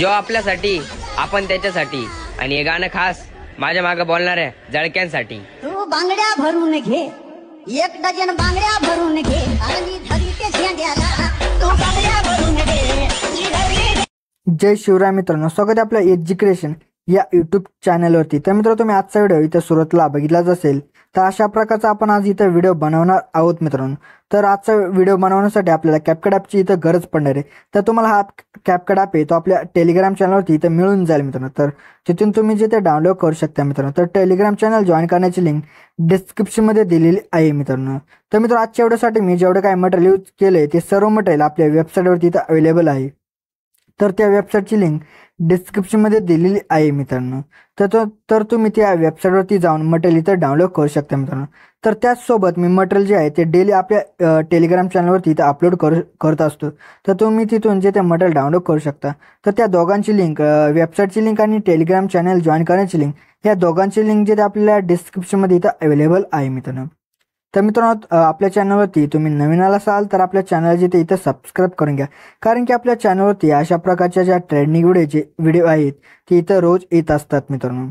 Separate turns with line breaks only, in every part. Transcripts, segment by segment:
जो आपल्यासाठी आपण त्याच्यासाठी आणि हे गाणं खास माझ्या मागे बोलणाऱ्या जळक्यांसाठी।
तू बांगड्या भरून घे 1 डझन बांगड्या भरून घे आणि धरते शेंड्याला तू बांगड्या भरून घे।
जय शिवराय मित्रांनो, स्वागत आहे आपल्या एज्युकेशन या यूट्यूब चॅनलवरती। तर मित्रांनो, तुम्ही आजचा व्हिडिओ इथं सुरुवातीला बघितलाच असेल। तर अशा प्रकारचा आपण आज इथं व्हिडिओ बनवणार आहोत मित्रांनो। तर आजचा व्हिडिओ बनवण्यासाठी आपल्याला कॅपकट ॲपची इथं गरज पडणार आहे। तर तुम्हाला हा कॅपकट ॲप आहे तो आपल्या टेलिग्राम चॅनलवरती इथं मिळून जाईल मित्रांनो। तर तिथून तुम्ही जिथे डाउनलोड करू शकता मित्रांनो। तर टेलिग्राम चॅनल जॉईन करण्याची लिंक डिस्क्रिप्शनमध्ये दिलेली आहे मित्रांनो। तर मित्रांनो, आजच्या व्हिडिओसाठी मी जेवढं काय मटेरियल यूज केलं ते सर्व मटेरियल आपल्या वेबसाईटवरती इथं अवेलेबल आहे। तर त्या वेबसाईटची लिंक डिस्क्रिप्शनमध्ये दिलेली आहे मित्रांनो। तर तुम्ही त्या वेबसाईटवरती जाऊन मटेरियल इथं डाउनलोड करू शकता मित्रांनो। तर त्याचसोबत मी मटेरियल जे आहे ते डेली आपल्या टेलिग्राम चॅनलवरती इथं अपलोड करत असतो। तर तुम्ही तिथून जे ते मटेरियल डाउनलोड करू शकता। तर त्या दोघांची लिंक, वेबसाईटची लिंक आणि टेलिग्राम चॅनल जॉईन करण्याची लिंक, या दोघांची लिंक जे ते आपल्याला डिस्क्रिप्शनमध्ये इथं अवेलेबल आहे मित्रांनो। तर मित्रांनो, आपल्या चॅनलवरती तुम्ही नवीन आला असाल तर आपल्या चॅनल जिथे इथं सबस्क्राईब करून घ्या, कारण की आपल्या चॅनलवरती अशा प्रकारच्या ज्या ट्रेंडिंग व्हिडिओ आहेत ते इथं रोज येत असतात मित्रांनो।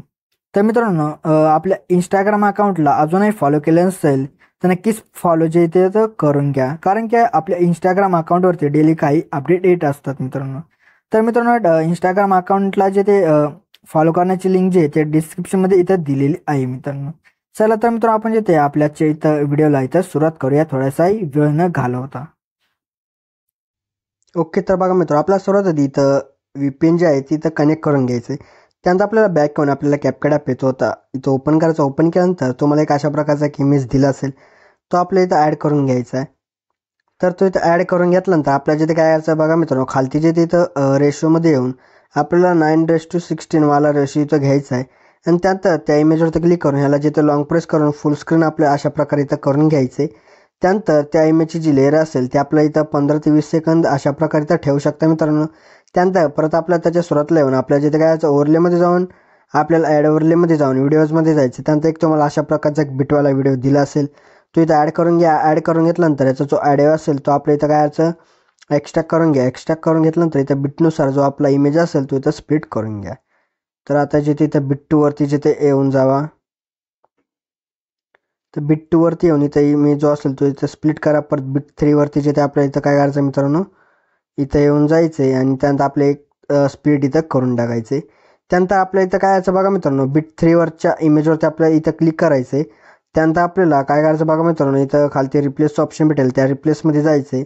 तर मित्रांनो, आपल्या इंस्टाग्राम अकाउंटला अजूनही फॉलो केलं नसेल तर नक्कीच फॉलो जे ते तर करून घ्या, कारण की आपल्या इंस्टाग्राम अकाउंटवरती डेली काही अपडेट येत असतात मित्रांनो। तर मित्रांनो, इंस्टाग्राम अकाउंटला जे ते फॉलो करण्याची लिंक जे ते डिस्क्रिप्शनमध्ये इथं दिलेली आहे मित्रांनो। चला तर मित्रांनो, आपण जे ते आपल्या इथं व्हिडिओला इथं सुरुवात करूया, थोडासाही वेळ न घालवता। ओके, तर बघा मित्रांनो, आपल्याला सुरुवात आधी इथं VPN जे आहे तिथं कनेक्ट करून घ्यायचं। त्यानंतर आपल्याला बॅक येऊन आपल्याला कॅपकट ॲप येतो होता इथं ओपन करायचा। ओपन केल्यानंतर तुम्हाला एक अशा प्रकारचा एक इमेज दिला असेल तो आपल्या इथं ॲड करून घ्यायचा आहे। तर तो इथं ॲड करून घेतल्यानंतर आपल्या जिथे काय यायचं बघा मित्रांनो, खालती जे तिथं रेशोमध्ये येऊन आपल्याला 9:16 वाला रेशो इथं घ्यायचा आहे। आणि त्यानंतर त्या इमेजवरती क्लिक करून ह्याला जिथं लॉंग प्रेस करून फुल स्क्रीन आपल्या अशा प्रकारे इथं करून घ्यायचे। त्यानंतर त्या इमेजची जी लेअर असेल ते आपल्या इथं 15 ते 20 सेकंद अशा प्रकारे इथं ठेवू शकता मित्रांनो। त्यानंतर परत आपल्याला त्याच्या सुरुवातीला येऊन आपल्या जिथे काय यायचं ओव्हरलेमध्ये जाऊन आपल्याला ॲड ओव्हरलेमध्ये जाऊन व्हिडिओजमध्ये जायचं। त्यानंतर एक तुम्हाला अशा प्रकारचा एक बिटवाला व्हिडिओ दिला असेल तो इथं ॲड करून घ्या। ॲड करून घेतल्यानंतर याचा जो ऑडिओ असेल तो आपल्या इथं काय यायचं एक्स्ट्रॅक्ट करून घ्या। एक्स्ट्रॅक्ट करून घेतल्यानंतर इथं बिटनुसार जो आपला इमेज असेल तो इथं स्प्लिट करून घ्या। तर आता जिथे इथं बिट 2 वरती जिथे येऊन जावा, तर बिट 2 वरती येऊन इथं इमेज जो असेल तो इथं स्प्लिट करा। परत बिट 3 वरती जिथे आपल्या इथं काय करायचं मित्रांनो, इथं येऊन जायचं आणि त्यानंतर आपले एक स्प्लिट इथं करून टाकायचे। त्यानंतर आपल्या इथं काय यायचं बघा मित्रांनो, बिट 3 वरच्या इमेजवरती आपल्याला इथं क्लिक करायचं। त्यानंतर आपल्याला काय करायचं बघा मित्रांनो, इथं खालती रिप्लेसचं ऑप्शन भेटेल, त्या रिप्लेसमध्ये जायचं।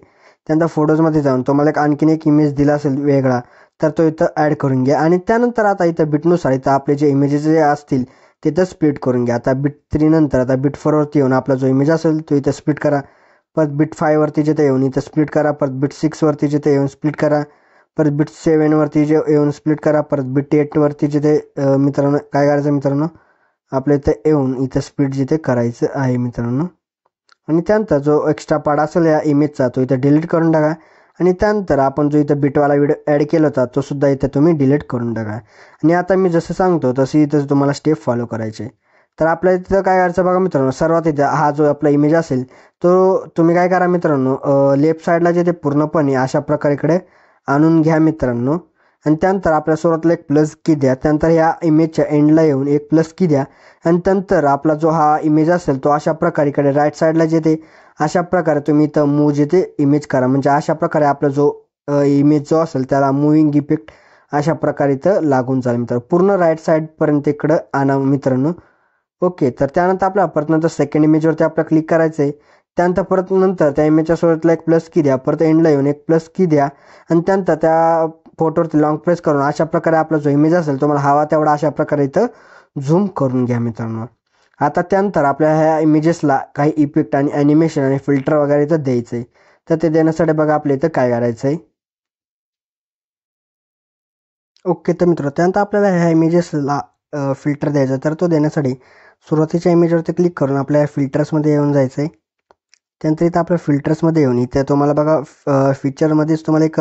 त्यानंतर फोटोजमध्ये जाऊन तुम्हाला आणखीन एक इमेज दिला असेल वेगळा तर तो इथं ॲड करून घ्या। आणि त्यानंतर आता इथं बिटनुसार इथं आपले जे इमेजेस जे असतील तिथं स्प्लिट करून घ्या। आता बिट 3 नंतर आता बिट 4 वरती येऊन आपला जो इमेज असेल तो इथं स्प्लिट करा। परत बिट 5 वरती जिथे येऊन इथं स्प्लिट करा। परत बिट 6 वरती जिथे येऊन स्प्लिट करा। परत बिट 7 वरती जे येऊन स्प्लिट करा। परत बिट 8 वरती जिथे मित्रांनो काय करायचं मित्रांनो, आपल्या इथं येऊन इथं स्प्लिट जिथे करायचं आहे मित्रांनो। आणि त्यानंतर जो एक्स्ट्रा पार्ट असेल या इमेजचा तो इथं डिलीट करून टाका। आणि त्यानंतर आपण जो इथं बिटवाला व्हिडिओ ॲड केला होता तो सुद्धा इथं तुम्ही डिलीट करून टाका। आणि आता मी जसं सांगतो तशी इथं तुम्हाला स्टेप फॉलो करायचे। तर आपल्या इथं काय करायचं बघा मित्रांनो, सर्वात इथं हा जो आपला इमेज असेल तो तुम्ही काय करा मित्रांनो, लेफ्ट साईडला जे ते पूर्णपणे अशा प्रकारे इकडे आणून घ्या मित्रांनो। आणि त्यानंतर आपल्या सुरुवातीला एक प्लस की द्या। त्यानंतर ह्या इमेजच्या एंडला येऊन एक प्लस की द्या। आणि त्यानंतर आपला जो हा इमेज असेल तो अशा प्रकारे इकडे राईट साईडला जे ते अशा प्रकारे तुम्ही इथं मूव जे ते इमेज करा। म्हणजे अशा प्रकारे आपला जो इमेज जो असेल त्याला मुव्हिंग इफेक्ट अशा प्रकारे इथं लागून जाईल मित्रांनो। पूर्ण राईट साईडपर्यंत इकडं आणा मित्रांनो। ओके, तर त्यानंतर आपल्याला परत नंतर सेकंड इमेजवरती आपल्याला क्लिक करायचं आहे। त्यानंतर परत नंतर त्या इमेजच्या सुरुवातीला एक प्लस की द्या। परत एंडला येऊन एक प्लस की द्या। आणि त्यानंतर त्या फोटोवरती लॉंग प्रेस करून अशा प्रकारे आपला जो इमेज असेल तुम्हाला हवा तेवढा अशा प्रकारे इथं झूम करून घ्या मित्रांनो। आता त्यानंतर आपल्या ह्या इमेजेसला काही इफेक्ट आणि ॲनिमेशन आणि फिल्टर वगैरे इथं द्यायचं आहे। तर ते देण्यासाठी बघा आपल्या इथं काय करायचं आहे। ओके, तर मित्र त्यानंतर आपल्याला ह्या इमेजेसला फिल्टर द्यायचा। तर तो देण्यासाठी सुरुवातीच्या इमेजवरती क्लिक करून आपल्या फिल्टर्समध्ये येऊन जायचं आहे। त्यानंतर इथं आपल्या फिल्टर्समध्ये येऊन इथे तुम्हाला बघा फीचरमध्येच तुम्हाला एक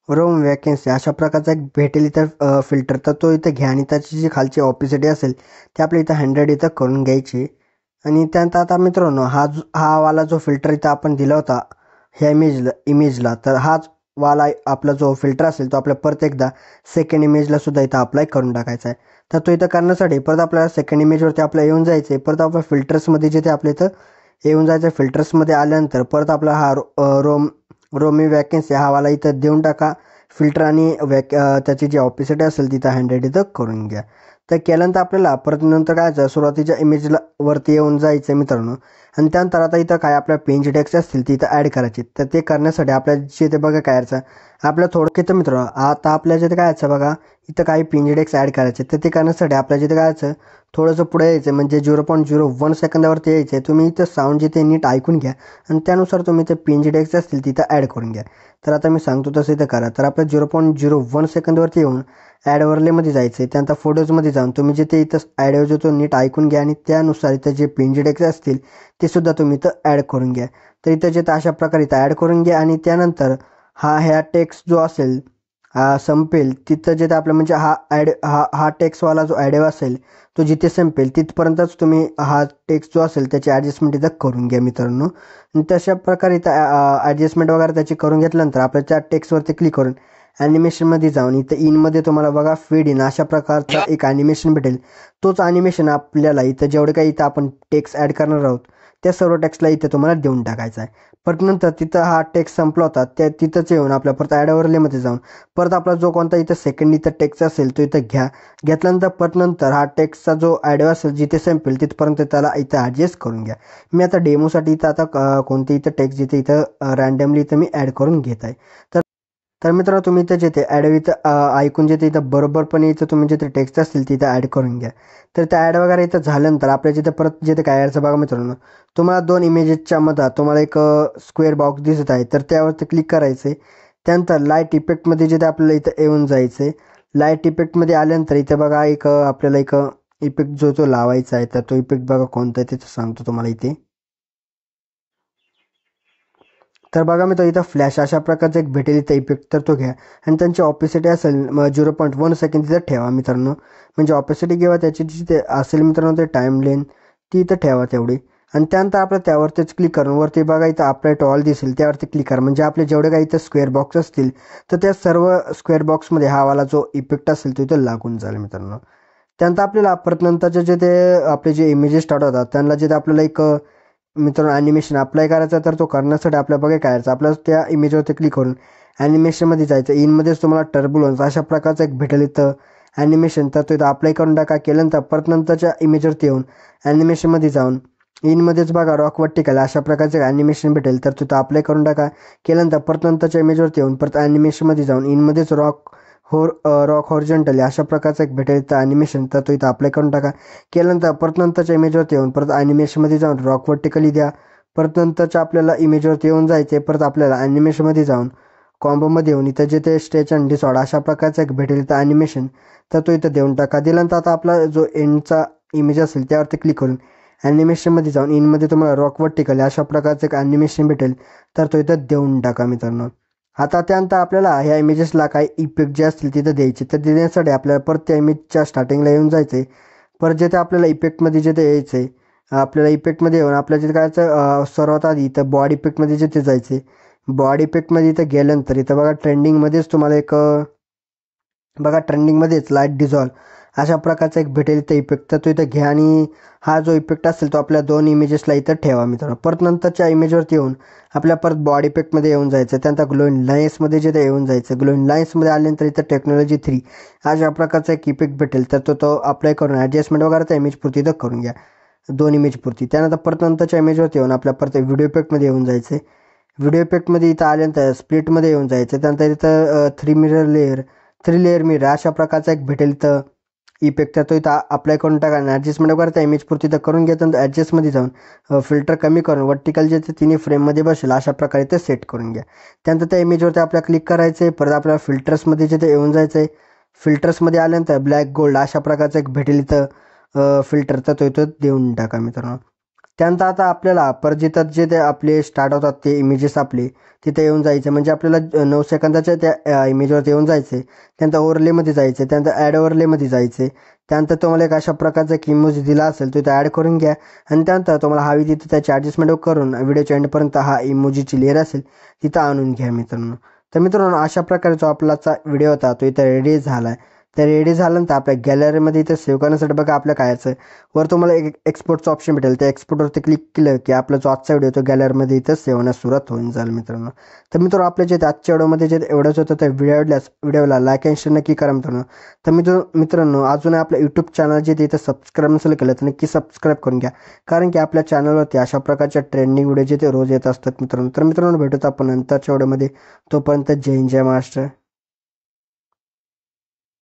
रूम वॅकन्सी अशा प्रकारचा एक भेटेल इथं फिल्टर। तर तो इथं घ्या आणि त्याची जी खालची ऑपिसिटी असेल ते आपल्या इथं 100 इथं करून घ्यायची। आणि त्यानंतर आता मित्रांनो हा वाला जो फिल्टर इथं आपण दिला होता ह्या इमेजला, तर हाच वाला आपला जो फिल्टर असेल तो आपल्या परत एकदा सेकंड इमेजला सुद्धा इथं अप्लाय करून टाकायचा आहे. तर तो इथं करण्यासाठी परत आपल्याला सेकंड इमेजवरती आपल्याला येऊन जायचं आहे. परत आपल्या फिल्टर्समध्ये जे ते आपल्या इथं येऊन जायचं. फिल्टर्समध्ये आल्यानंतर परत आपला हा रोमी वॅकन्सी हा वाला इथं देऊन टाका फिल्टर आणि त्याची जी ऑपॉसिटी असेल तिथं हँड्रेड इथं करून घ्या. तर केल्यानंतर आपल्याला परत नंतर काय सुरुवातीच्या इमेजला वरती येऊन जायचं आहे मित्रांनो. आणि त्यानंतर आता इथं काय आपल्या पेज टेक्स्ट असतील ते इथं ॲड करायचे. तर ते करण्यासाठी आपल्या जिथे बघा काय यायचं आपलं थोडक्यात मित्र आता आपल्या जिथे काय यायचं बघा इथं काही पेज टेक्स्ट ॲड करायचे. तर ते करण्यासाठी आपल्या जिथे काय यायचं थोडंसं पुढे यायचं म्हणजे 0.01 सेकंदावरती यायचं. तुम्ही इथं साऊंड जिथे नीट ऐकून घ्या आणि त्यानुसार तुम्ही ते पेज टेक्स्ट असतील तिथं ॲड करून घ्या. तर आता मी सांगतो तसं इथं करा. तर आपल्या 0.01 सेकंदवरती येऊन ॲड ओव्हरलेमध्ये जायचं आहे. त्यानंतर फोटोजमध्ये जाऊन तुम्ही जिथे इथं ॲड जो तो नीट ऐकून घ्या आणि त्यानुसार इथं जे पेज टेक्स्ट असतील ते सुद्धा तुम्ही इथं ॲड करून घ्या. तर इथं जिथं अशा प्रकारे इथं ॲड करून घ्या आणि त्यानंतर ह्या टेक्स्ट जो असेल संपेल तिथं जिथं आपलं म्हणजे हा टेक्स्टवाला जो ॲडिओ असेल तो जिथे संपेल तिथपर्यंतच तुम्ही हा टेक्स्ट जो असेल त्याची ॲडजस्टमेंट इथं करून घ्या मित्रांनो. आणि तशा प्रकारे इथं ॲडजस्टमेंट वगैरे त्याची करून घेतल्यानंतर आपल्या त्या टेक्स्टवरती क्लिक करून ॲनिमेशनमध्ये जाऊन इथं इनमध्ये तुम्हाला बघा फेड इन अशा प्रकारचा एक ॲनिमेशन भेटेल. तोच ॲनिमेशन आपल्याला इथं जेवढे काही इथं आपण टेक्स्ट ॲड करणार आहोत त्या सर्व टेक्स्टला इथं तुम्हाला देऊन टाकायचा आहे. परत नंतर तिथं हा टेक्स्ट संपला होता त्या तिथंच येऊन आपल्या परत ॲड ओव्हरलेमध्ये जाऊन परत आपला जो कोणता इथं सेकंड इथं टेक्स्ट असेल तो इथं घेतल्यानंतर परत नंतर हा टेक्स्टचा जो ॲडिओ असेल जिथे संपेल तिथपर्यंत त्याला इथं ॲडजस्ट करून घ्या. मी आता डेमोसाठी इथं आता कोणते इथं टेक्स्ट जिथे इथं रँडमली इथं मी ॲड करून घेत आहे. तर मित्रांनो तुम्ही इथं जिथे ॲड इथं ऐकून जिथे इथं बरोबरपणे इथं तुम्ही जिथे टेक्स्ट असतील तिथं ॲड करून घ्या. तर त्या ॲड वगैरे इथं झाल्यानंतर आपल्या जिथे परत जिथे काय यायचं बघा मित्रांनो तुम्हाला 2 इमेजेसच्या मध्ये तुम्हाला एक स्क्वेअर बॉक्स दिसत आहे. तर त्यावरती क्लिक करायचं आहे. त्यानंतर लाईट इफेक्टमध्ये जिथे आपल्याला इथं येऊन जायचं आहे. लाईट इफेक्टमध्ये आल्यानंतर इथे बघा एक आपल्याला एक इफेक्ट जो लावायचा आहे तर तो इफेक्ट बघा कोणता आहे ते सांगतो तुम्हाला इथे. तर बघा मी तो इथं फ्लॅश अशा प्रकारचा एक भेटेल इथं इफेक्ट तर तो घ्या आणि त्यांची ऑपॉसिटी असेल 0.1 सेकंड तिथं ठेवा मित्रांनो. म्हणजे ऑपॉसिटी किंवा त्याची जिथे असेल मित्रांनो ते टाईम लेन ती इथं ठेवा तेवढी. आणि त्यानंतर आपलं त्यावरतीच क्लिक करून वरती बघा इथं अप्लाय टू ऑल दिसेल त्यावरती क्लिक करा. म्हणजे आपले जेवढे काही इथं स्क्वेअर बॉक्स असतील तर त्या सर्व स्क्वेअर बॉक्समध्ये हा वाला जो इफेक्ट असेल तो इथं लागून जाईल मित्रांनो. त्यानंतर आपल्याला परत नंतरचे जे ते आपले जे इमेजेस स्टार्ट होतात त्यांना जिथे आपल्याला एक मित्रांनो ॲनिमेशन अप्लाय करायचा तर तो करण्यासाठी आपल्या बघा काय करायचं आपल्याला त्या इमेजवरती क्लिक करून ॲनिमेशनमध्ये जायचं. इनमध्येच तुम्हाला टर्बुलन्स अशा प्रकारचं एक भेटेल इथं ॲनिमेशन तर तो इथं अप्लाय करून टाका. केल्यानंतर परत नंतरच्या इमेजवरती येऊन ॲनिमेशनमध्ये जाऊन इनमध्येच बघा रॉक वर्टिकल अशा प्रकारचं ॲनिमेशन भेटेल तर तिथं अप्लाय करून टाका. केल्यानंतर परत नंतरच्या इमेजवरती येऊन परत ॲनिमेशनमध्ये जाऊन इनमध्येच रॉक हॉरिझॉन्टली अशा प्रकारचं एक भेटेल इथं ॲनिमेशन तर तो इथं अप्लाय करून टाका. केल्यानंतर परत नंतरच्या इमेजवरती येऊन परत ॲनिमेशनमध्ये जाऊन रॉक वर्टिकली द्या. परत नंतरच्या आपल्याला इमेजवरती येऊन जायचे. परत आपल्याला ॲनिमेशनमध्ये जाऊन कॉम्बोमध्ये येऊन इथं जे ते स्ट्रेच अँड डिसऑर्ड अशा प्रकारचं एक भेटेल इथं ॲनिमेशन तर तो इथं देऊन टाका. दिल्यानंतर आता आपला जो एंडचा इमेज असेल त्यावरती क्लिक करून ॲनिमेशनमध्ये जाऊन इनमध्ये तुम्हाला रॉक वर्टिकल अशा प्रकारचं एक ॲनिमेशन भेटेल तर तो इथं देऊन टाका मित्रांनो. आता त्यानंतर आपल्याला ह्या इमेजेसला काही इफेक्ट जे असतील तिथं द्यायचे. तर देण्यासाठी आपल्याला परत त्या इमेजच्या स्टार्टिंगला येऊन जायचं आहे. परत जिथे आपल्याला इफेक्टमध्ये जिथे यायचं आहे आपल्याला इफेक्टमध्ये येऊन आपल्याला जिथे करायचं सर्वात आधी इथं बॉडी इफेक्टमध्ये जिथे जायचं आहे. बॉडी इफेक्टमध्ये इथं गेल्यानंतर इथं बघा ट्रेंडिंगमध्येच तुम्हाला एक बघा ट्रेंडिंगमध्येच लाईट डिझॉल्व अशा प्रकारचा एक भेटेल इथं इफेक्ट तर तो इथं घ्या आणि हा जो इफेक्ट असेल तो आपल्या 2 इमेजेसला इथं ठेवा मित्रांनो. परत नंतरच्या इमेजवरती येऊन आपल्या परत बॉडी इफेक्टमध्ये येऊन जायचं. त्यानंतर ग्लोईंग लाईन्समध्ये जिथे येऊन जायचं. ग्लोईंग लाईन्समध्ये आल्यानंतर इथं टेक्नॉलॉजी 3 अशा प्रकारचा एक इफेक्ट भेटेल तर तो अप्लाय करून ॲडजस्टमेंट वगैरे त्या इमेजपुरती इथं करून घ्या 2 इमेजपुरती. त्यानंतर परत नंतरच्या इमेजवरती येऊन आपल्या परत व्हिडिओ इफेक्टमध्ये येऊन जायचं. व्हिडिओ इफेक्टमध्ये इथं आल्यानंतर स्प्लिटमध्ये येऊन जायचं. त्यानंतर इथं 3 लेअर मिरर अशा प्रकारचा एक भेटेल इथं इफेक्ट तर तो इथं अप्लाय करून टाका आणि ॲडजस्टमेंट वगैरे त्या इमेजपुरती इथं करून घ्या. त्यानंतर ॲडजस्टमध्ये जाऊन फिल्टर कमी करून वर्टिकल जे ते 3 फ्रेममध्ये बसेल अशा प्रकारे ते सेट करून घ्या. त्यानंतर त्या इमेजवरती आपल्याला क्लिक करायचं आहे. परत आपल्याला फिल्टर्समध्ये जिथे येऊन जायचं आहे. फिल्टर्समध्ये आल्यानंतर ब्लॅक गोल्ड अशा प्रकारचं एक भेटेल इथं फिल्टर तर तो इथं देऊन टाका मित्रांनो. त्यानंतर आता आपल्याला परत जिथं जे ते आपले स्टार्ट होतात ते इमेजेस आपले तिथे येऊन जायचं. म्हणजे आपल्याला 9 सेकंदाच्या त्या इमेजवरती येऊन जायचं. त्यानंतर ओव्हरलेमध्ये जायचं. त्यानंतर ॲड ओव्हरलेमध्ये जायचं. त्यानंतर तुम्हाला एक अशा प्रकारचा एक इमोजी दिला असेल तो इथं ॲड करून घ्या आणि त्यानंतर तुम्हाला हवी तिथं त्याची ॲडजस्टमेंट करून व्हिडिओच्या एंडपर्यंत हा इमोजीची लेअर असेल तिथं आणून घ्या मित्रांनो. तर मित्रांनो अशा प्रकारे जो आपलाचा व्हिडिओ होता तो इथं रेडी झाला आहे. तर रेडी झाल्यानंतर आपल्या गॅलरीमध्ये इथं सेव्ह करण्यासाठी बघा आपल्या काय यायचं वर तुम्हाला एक एक्सपोर्टचं ऑप्शन भेटेल. त्या एक्सपोर्टवरती क्लिक केलं की आपला जो आजचा व्हिडिओ तो गॅलरीमध्ये इथं सेव्ह होण्यास सुरुवात होऊन जाईल मित्रांनो. तर मित्रांनो आपल्या जे आजच्या व्हिडिओमध्ये जे एवढंच होतं त्या व्हिडिओला लाईक आणि शेअर नक्की करा मित्रांनो. तर मित्रांनो अजून आपल्या यूट्यूब चॅनल जे इथं सबस्क्राईब नसेल केलं तर नक्की सबस्क्राईब करून घ्या, कारण की आपल्या चॅनलवरती अशा प्रकारच्या ट्रेंडिंग व्हिडिओ जे ते रोज येत असतात मित्रांनो. तर मित्रांनो भेटूत आपण नंतरच्या व्हिडिओमध्ये. तोपर्यंत जय हिंद जय महाराष्ट्र.